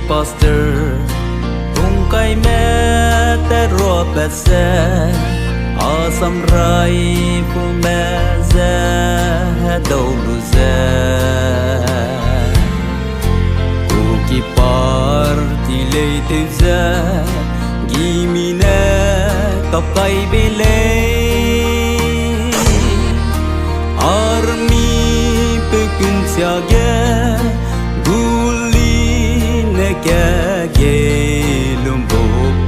pastor cùng cây mẹ té rùa bẹt xe ở sầm rai phụ mẹ ra đầu lu ra cu ki par ti lê te ra gimine cặp cây bê lê army pekün siage guli ne ge lumbo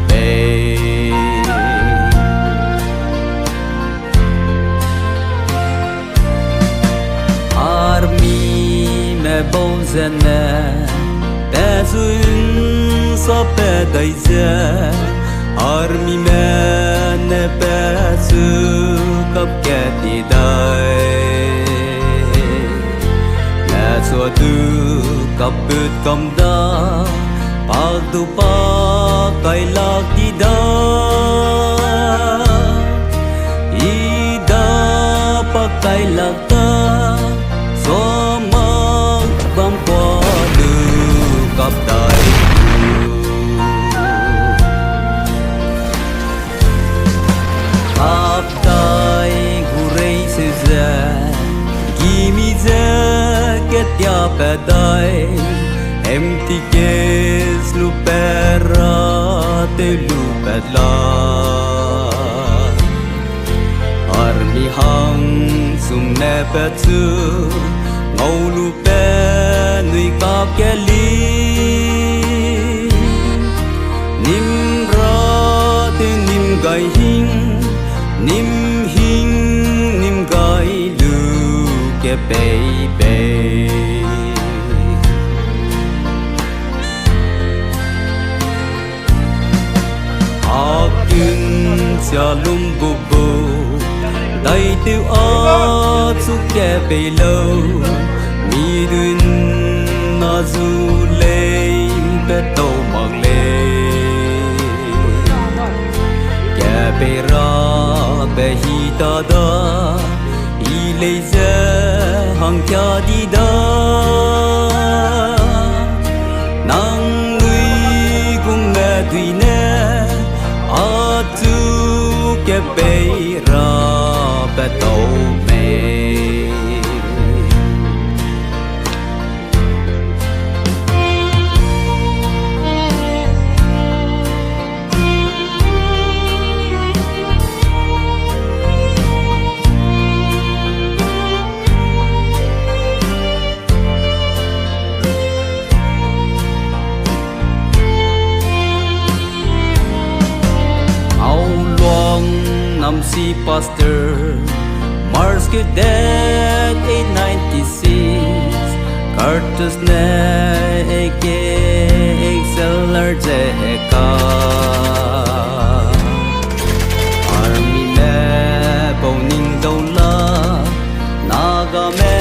pe army me bonzene bezun so pe daize army me ne bezu cặp kẻ đi đời mẹ xua tư cặp bứt cầm đá bạc tu ba cây lạc đi đá bạc cây lạc ta gió mang băng qua lưu cặp đời cặp đời gimi ze get ya pedai empty case lu perra te lu pedla army hang sum ne petu ngau lu pe nui kap ke li nim ra te nim gai hing nim gai lu ke baby akun sia lum bu bu dai tiêu a chu ke pe lo mi dun na zu le pe to mak le ke pe ra pe hi ta da lấy ra hàng cha đi đó nắng nuôi cùng mẹ tùy nè ở tu cái bể ra bể tàu mẹ si pastor Mars cadet 896 Curtis ne ke exceller jeka army me boning dola naga me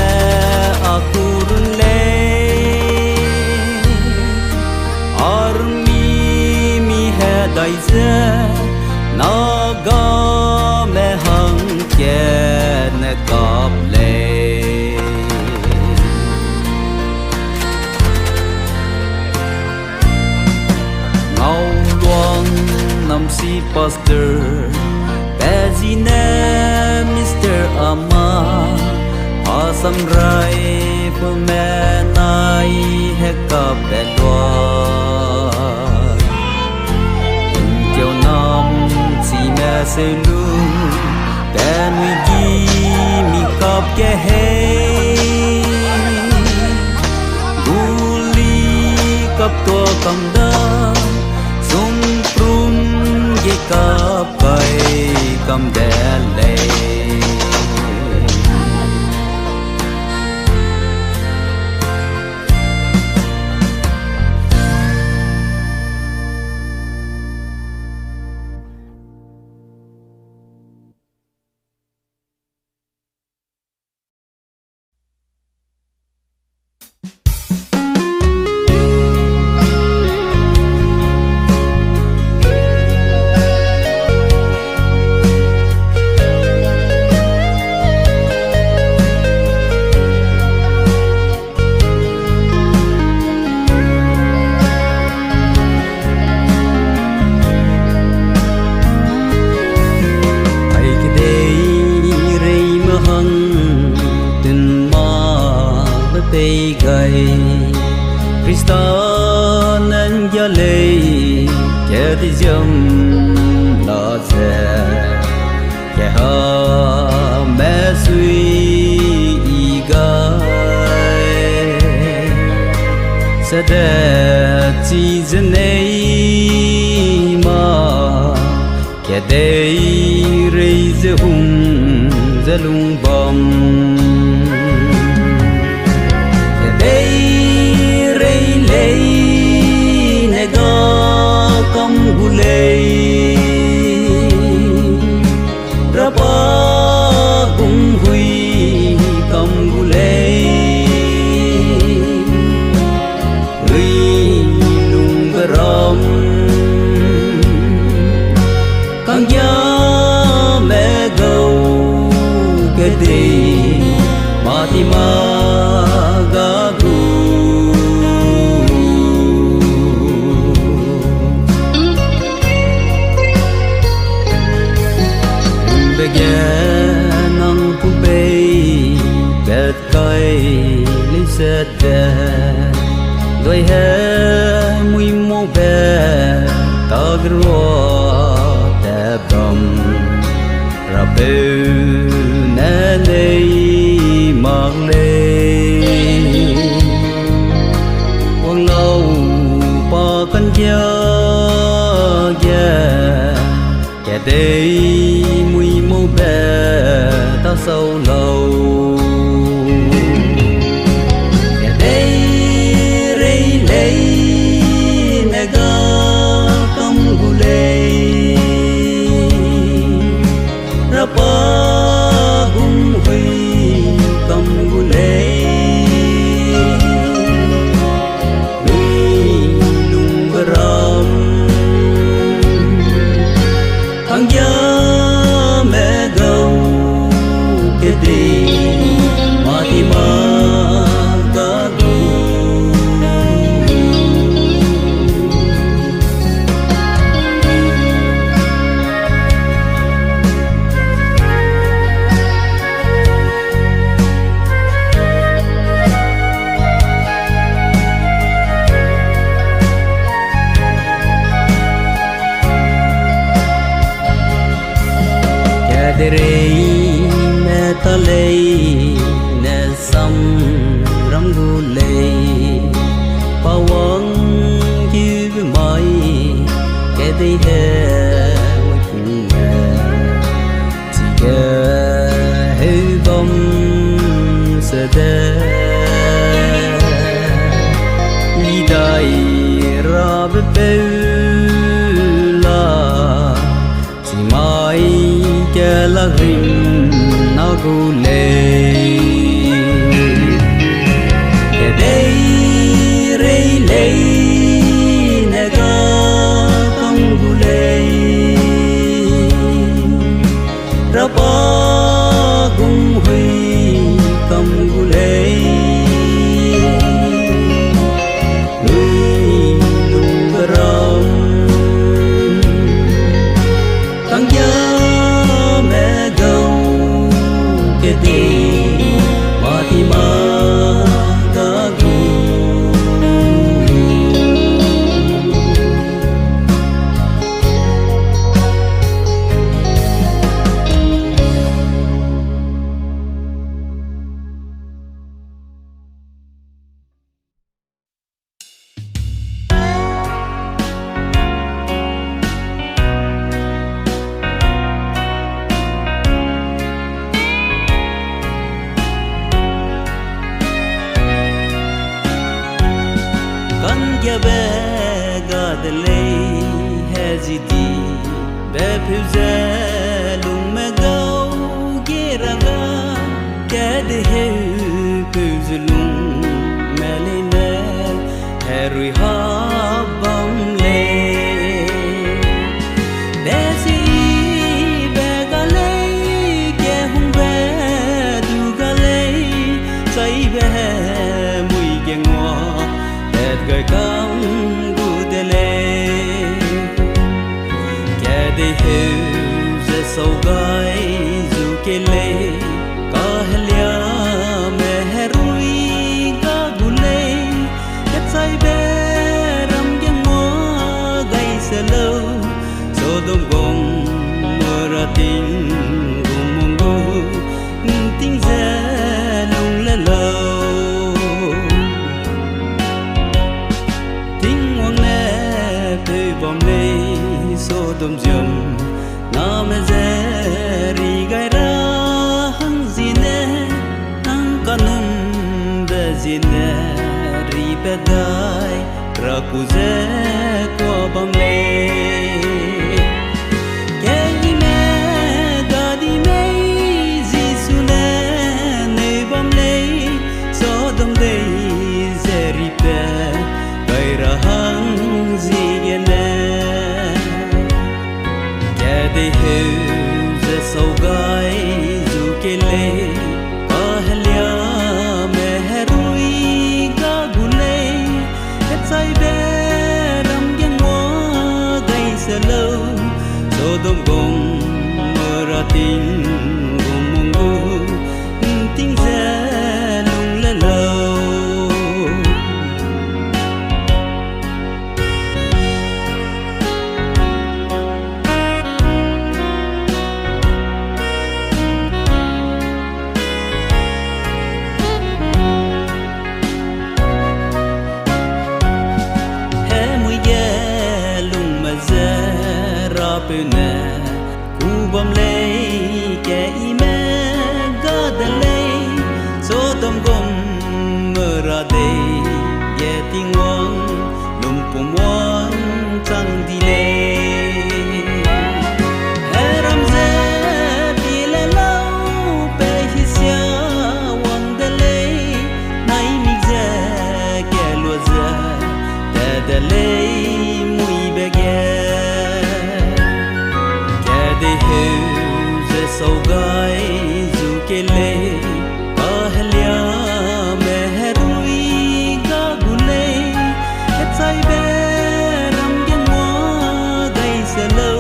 akurun le army mi hedai ze naga ne cặp lệ ngau luang nam si pastor bezine Mr. Ama asam rai phu me nai he cặp belwa tiêu nam si me se lu Then we give me cup ke hey Guli cup to kam da Sum prum ge cup kai kam dele Christa nên gia lệ kẻ thì dâm lo xe kẻ ha mẹ suy gai sẽ đẹp chỉ dân ấy mà kẻ đây rây dơ hùng dơ lung bom kẻ đây rây lấy nè gò công gu lấy ra ba cùng huy công gu lấy lung bờ rom càng nhớ mẹ gấu cái gì mà thì mà gà gu bê ghé nắng phút bê bẹt cây lấy sét bẹt đôi hè mùi mô bẹt ta gro ta bầm ra bê nè nê mặc lê quăng lâu ba căn gia kẻ đây mùi mô bẹt ta sâu lâu kẻ đây rây lấy nè gà công gu lê ra ba gung huy công gu lê lung bờ rom thằng gia mẹ gấu cái gì mà thì mà gà gu để mẹ ta lấy nè sông rong gu lê bao quăng như với mày cái đây hè cùng mẹ chỉ kẻ hơi bom sẽ đe đi đây ra bên bên là chỉ mãi kẻ là hình nó gu lê kẻ đây rây lấy nè gà công gu lê ra ba gung huy công gu lê lung bờ rom càng nhớ mẹ gấu cái gì mà thì mà gà gu ya be gadle hezidi be püze lum me gau geraga kede he püzlum meline herui habam le desi be gale ke hum be du gale sai be mui gengwa gợi cam gu dele kẻ để hiểu giờ sâu gai dù kê lê có helia mẹ rui ga gu lê đom gom mơ ra tình gom mong go tình dễ lung lẽ lâu tình hoang nè tới bom lê số đom dầm na me dễ ri gai ra hang gì nè hang kanum be gì nè ri be dai ra cu dễ qua bom lê sâu gai dù kê lê ahlia me herui ga gule et sai be ram yang mo gai se lo so dom gom ra ting gom mong go ting se lung le lo nè cu bom lê kẻ ime ga da lê số tôm gom mơ ra đây ye tiếng ngoan lùng pum ngoan trăng đi lê heram ze đi lê lâu pe hi sia wang da lê nay mi ze kẻ lúa ze da lê mui be ge sâu gai dù kê lê ahlia me herui ga gule et sai be ram yang mo gai se lo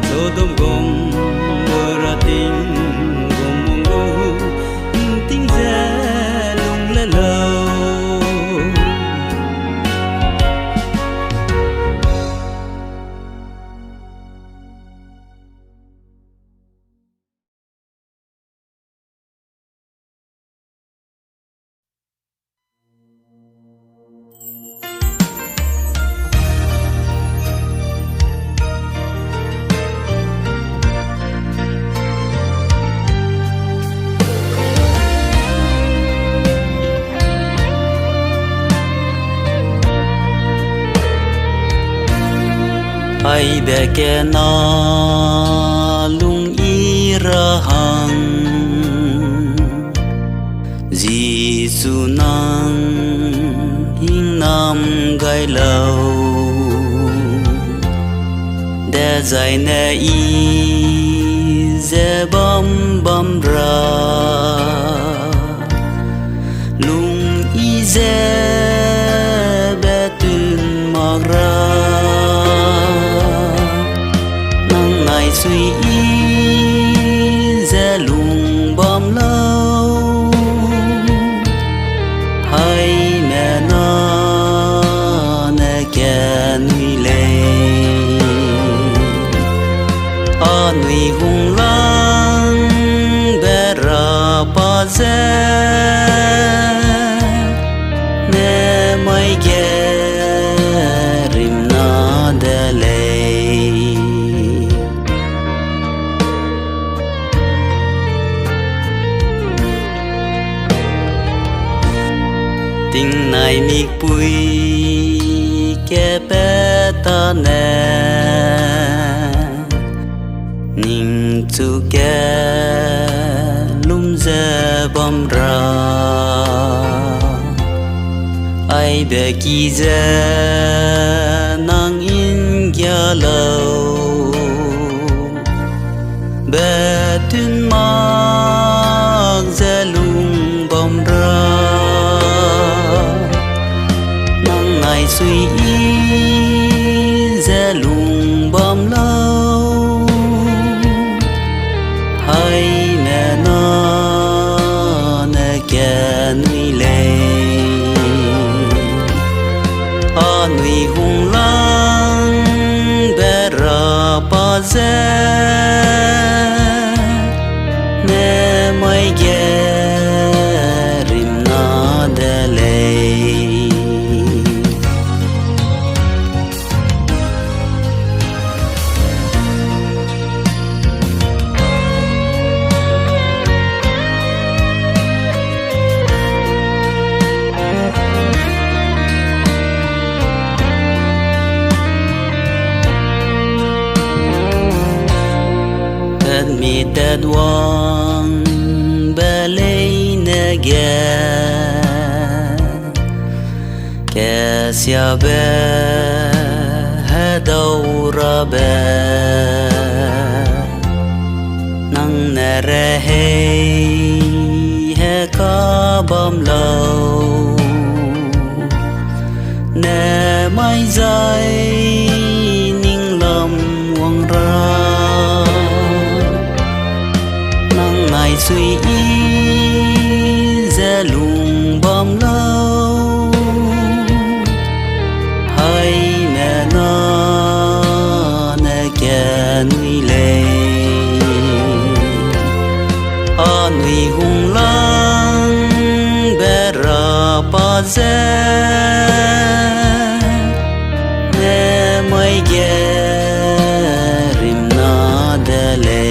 so dom gom ra ting gom mong go ting ze lung le lo ai be ke na lung i ra hang Giêsu nang hing nam gai lâu để dài nè i ze bom bom ra lung i ze be tun mag ra suy ý ze lùng bom lâu hay mẹ nó nè kẻ nuôi lê a nuôi hung lang bé ra pa ze nè mai kẻ rim na de lê tình này mi bụi kẻ bé ta nè nhìn chú kẻ lum dè bom ra ai bé kỳ dè nang in gia lâu bé tuyên mang dè lung bom ra suy ý ze lùng bom lâu hay mẹ nó nè kẻ nuôi lê a nuôi hung lang bé ra mai ghé rim na de lei mi tad wang balay na ga kasya ba hadaw raba nang narahay ha kabam law na mai zai ning lam wang ra ngày suy ý ra lùng bom lâu hay mẹ nó nè kẻ nuôi lệ nuôi hùng lăng bé ra ba giờ nè mới ghé rim na đê lệ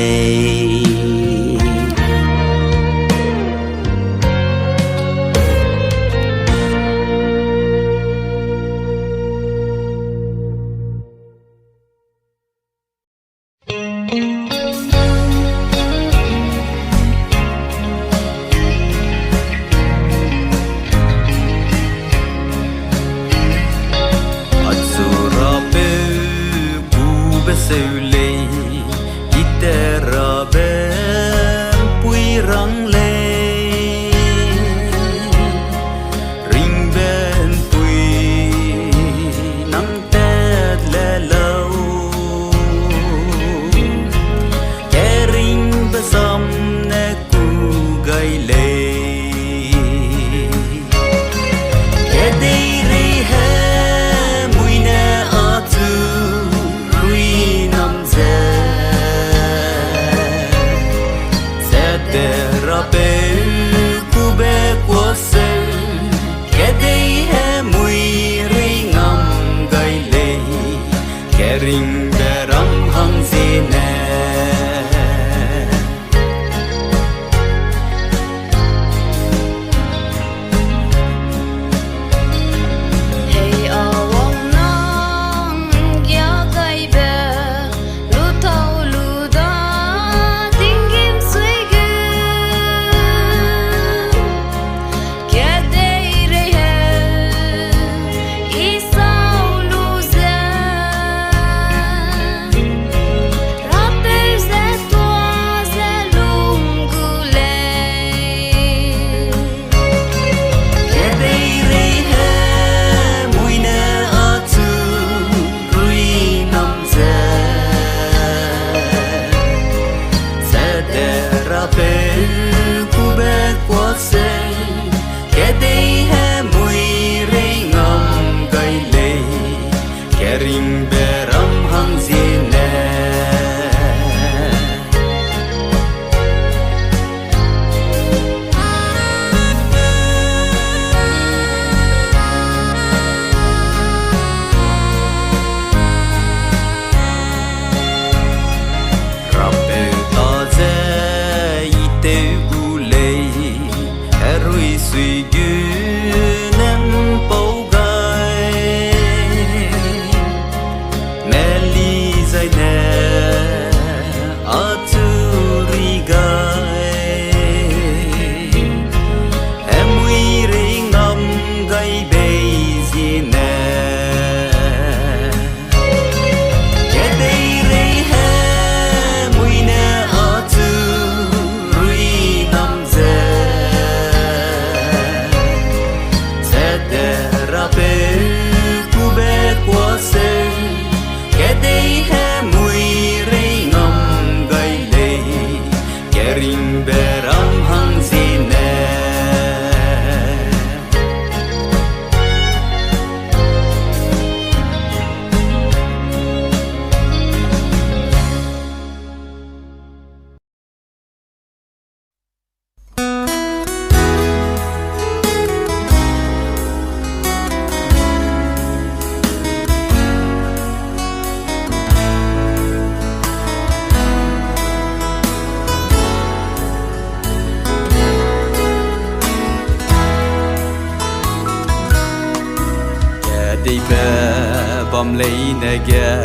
bom lấy nè ghé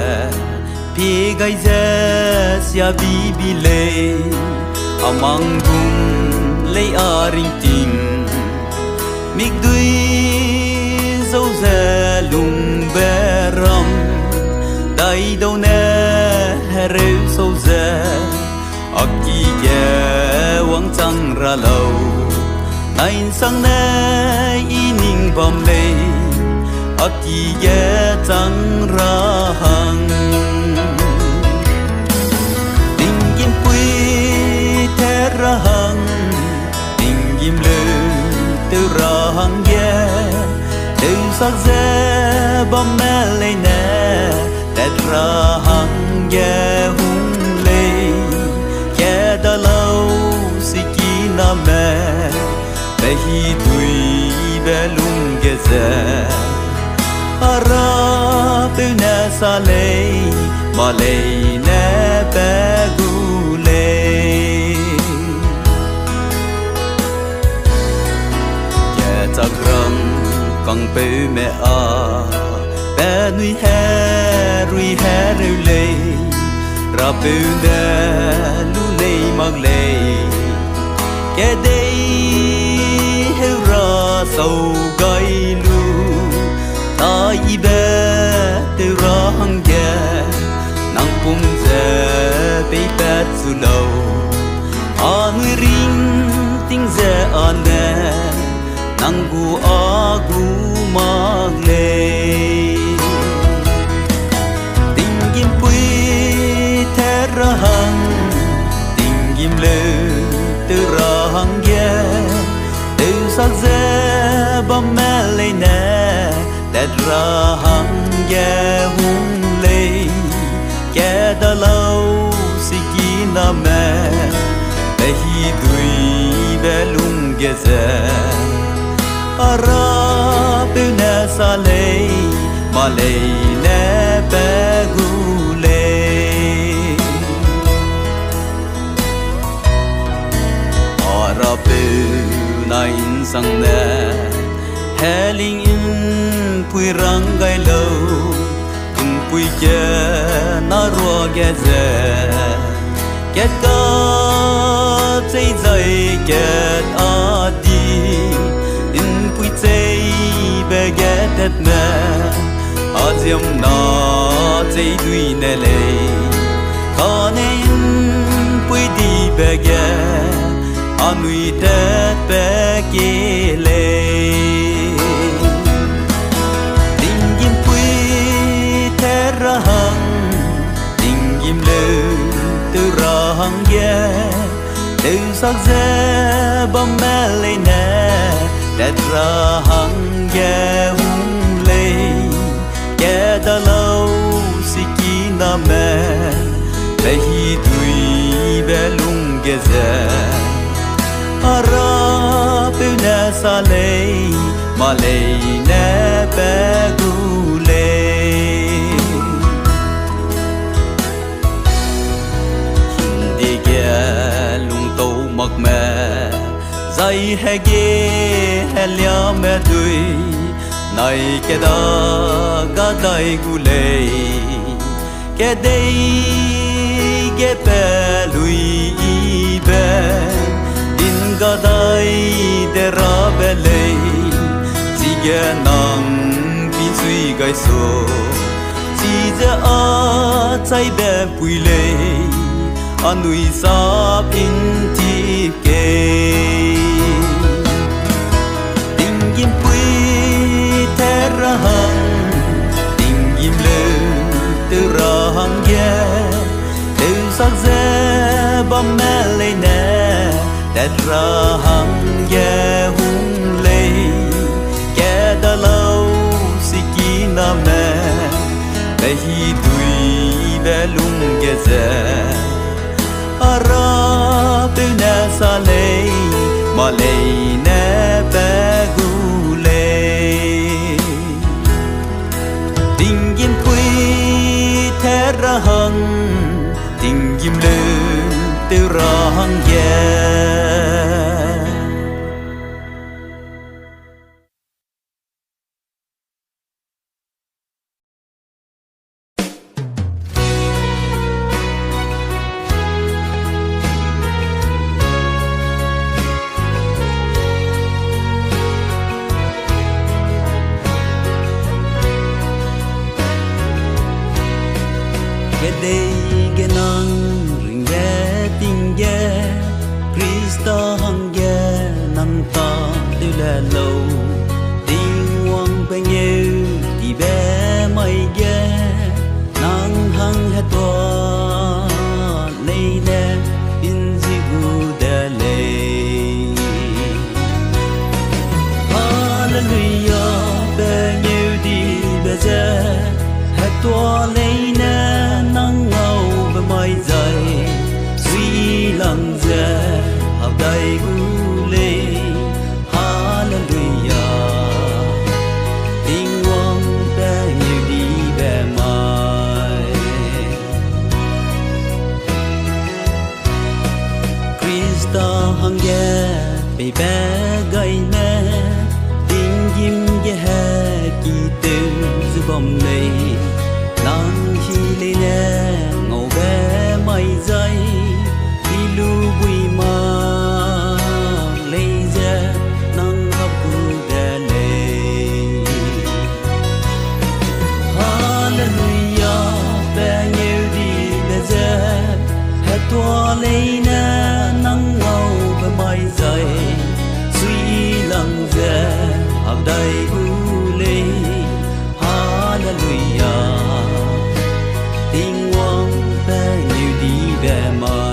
phía gai ra xia bi lê amang bung lấy a ring ting mig đuôi dấu ra lùng bè ram đầy đâu nè rêu sâu ra aki ghé quăng trăng ra lâu nay sang nè ining bom lấy aki ghé trăng ra hang tình kim quy thế ra hang tình kim lư từ ra hang ghé từ sắc dê bom mẹ lấy nè tết ra hang ghé hung lê ghé đã lâu si ki na mẹ bé hi tui bé lung ghé dê ara pe na sa lê mà lê nè bé gu lê ghé chắc răng căng pe mẹ a bé nuôi hè rui hè rêu lê ra pe nè lu lê mag lê ghé đây heo ra sâu gai lu ta y bé từ ra hang ghé nang pum dê pe pet zu lâu a nuôi ring ting dê a nè nang gu a gu mag lê tình kim quy thế ra hang tình kim lê từ ra hang ghé từ sắc dê bom mẹ lê nè tết ra hang ghé hung lê ghé đã lâu si ki na mẹ bé hi tui bé lung ghé dê ara pe nè sa lê mà lê nè bé gu lê ara pe na in sang nè hè linh in pui răng gai lâu in pui ghé na rùa ghé dê ghét ca dây dây ghét a đi in pui dây bé ghé tết mẹ a diêm na dây đuôi nè lê ca nè in pui đi bé ghé a nuôi tết bé ghé lê ra hang tình kim lư từ ra hang ghé từ sắc dê bom mẹ lê nè tết ra hang ghé hung lê ghé đã lâu si ki na mẹ bé hi tui bé lung ghé dê ara pe nè sa lê mà lê nè bé gu lê mặc mẹ dây hè ghé hè lia mẹ đuôi này cái đó gà đầy gu lê cái đây ghé bé lui bé in gà đầy để ra bé lê chỉ ghé nang pin suy gai số chỉ giờ a trái bé bùi lê anui sa pin ti ke tình kim quy thế ra hang tình kim lư từ ra hang ghé từ sắc dê bom mẹ lê nè tết ra hang ghé hung lê ghé đã lâu si ki na mẹ bé hi tui bé lung ghé dê ara pe nè sa lê mà lê nè bé gu lê tình kim quy thế ra hang tình kim lư từ ra hang ghé hằng ghé nắng ta từ là lâu tình hoang bên nhau thì bé mây ghé nắng hằng hết toa lấy nè in zigu đà lệ Hallelujah bên nhau đi bây giờ hết toa lấy nè nắng ngầu bên mây dày suy lặng giờ học đầy u lê Hallelujah tình hoang bé nhiều đi bé mai Krista hằng ghé bị bé gây mê tình dìm ghé hè kỳ tư giữ bom lê nắng khi lê nè ngầu bé mây dây lu bụi mà lấy ra nắng hấp thu đè lệ Hallelujah bé nhiều đi bé giờ hết toa lấy na nắng ngầu bé mây dày suy lặng giờ hấp đầy u lê Hallelujah tình hoang bé nhiều đi bé mai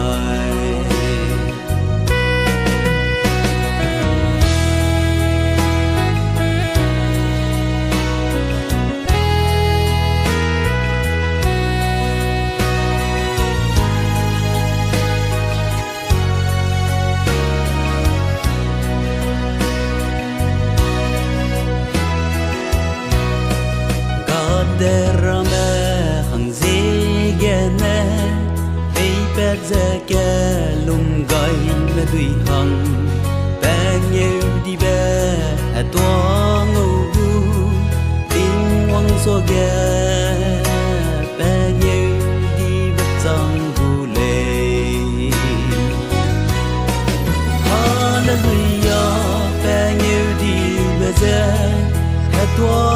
derame hằng dễ ghé nè ấy bé giờ kẻ lùng gai mẹ đuôi hằng bé nhiều đi bé hạt toa ngầu gu tình hoang xóa ghé bé nhiều đi bắt trăng gu lệ Hallelujah bé nhiều đi bé giờ hạt toa